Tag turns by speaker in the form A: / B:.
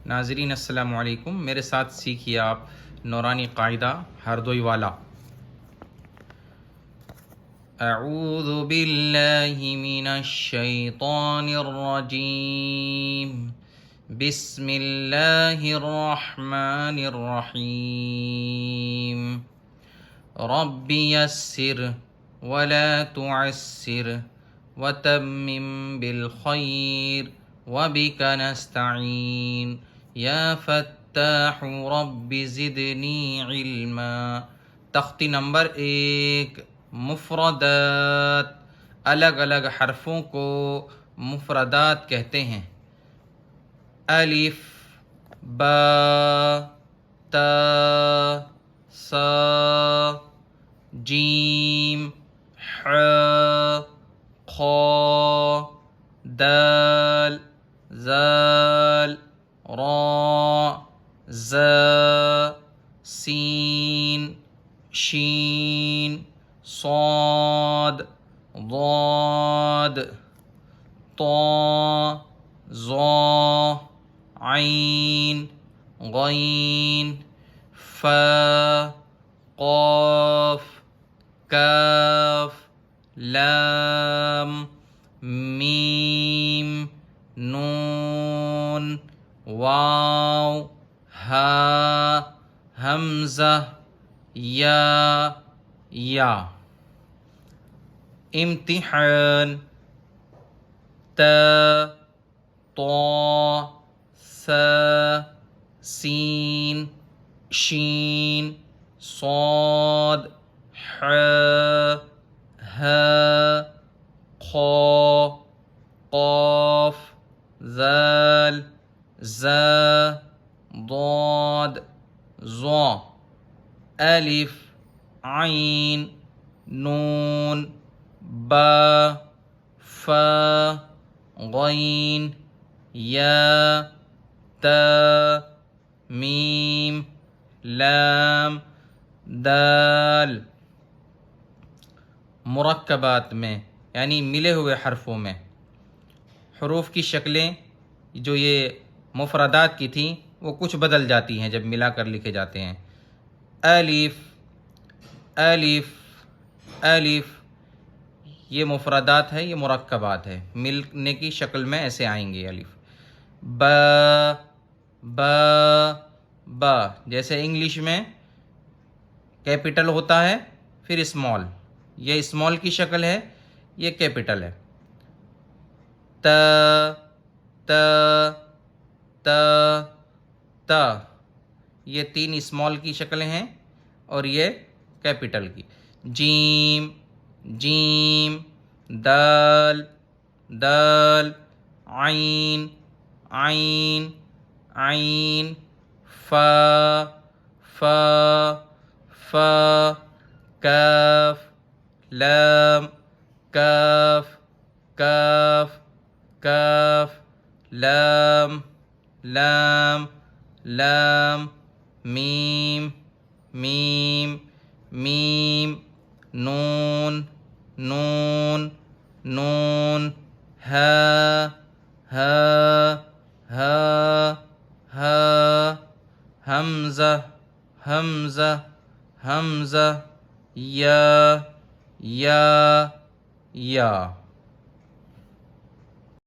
A: नाज़रीन अस्सलामु अलैकुम। मेरे साथ सीखिए आप नूरानी क़ाइदा हरदोई वाला। अऊज़ु बिल्लाहि मिनश शैतानिर रजीम। बिस्मिल्लाहिर रहमानिर रहीम। रब्बि यस्सिर वला तुअस्सिर वतम्मिम बिल खैर वबिका नस्तईन या फत्ताहु रब्बि ज़िदनी इल्मा। तख्ती नंबर 1, मुफ़रदात। अलग अलग हरफ़ों को मुफ़रदात कहते हैं। अलिफ, बा, ता, सा, जीम, ह, ख, दाल, ज़ाल, रा, ज़, सीन, शीन, साद, ज़ाद, ता, ज़ा, ऐन, गैन, फा, क़ाफ, काफ, लाम, मीम, नून, वाव, हा, हमज़ा, या। इम्तिहान। ता, ता, सा, सीन, शीन, साद, ह, हा, ख, क़ाफ, ज़ाल, ज़ा, ज़ाद, ज़ा। अलिफ, ऐन, नून, बा, फा, गैन, या, ता, मीम, लाम, दाल। मुरक्कबात में यानी मिले हुए हरफ़ों में हरूफ की शक्लें जो ये मुफ़रदात की थी वो कुछ बदल जाती हैं जब मिलाकर लिखे जाते हैं। अलिफ, अलिफ, अलिफ ये मुफ़रदात है, ये मुरक्कबात है, मिलने की शक्ल में ऐसे आएंगे। अलिफ, बा, बा, बा जैसे इंग्लिश में कैपिटल होता है फिर स्मॉल, ये स्मॉल की शक्ल है, ये कैपिटल है। त, त, त, त ये 3 स्मॉल की शक्लें हैं और ये कैपिटल की। जीम, जीम, दाल, दाल, ऐन, ऐन, ऐन, फा, फा, फा, काफ, लाम, काफ, काफ, काफ, लाम, लाम, लाम, मीम, मीम, मीम, नून, नून, नून, हा, हा, हा, हा, हमज़ा, हमज़ा, हमज़ा, या, या।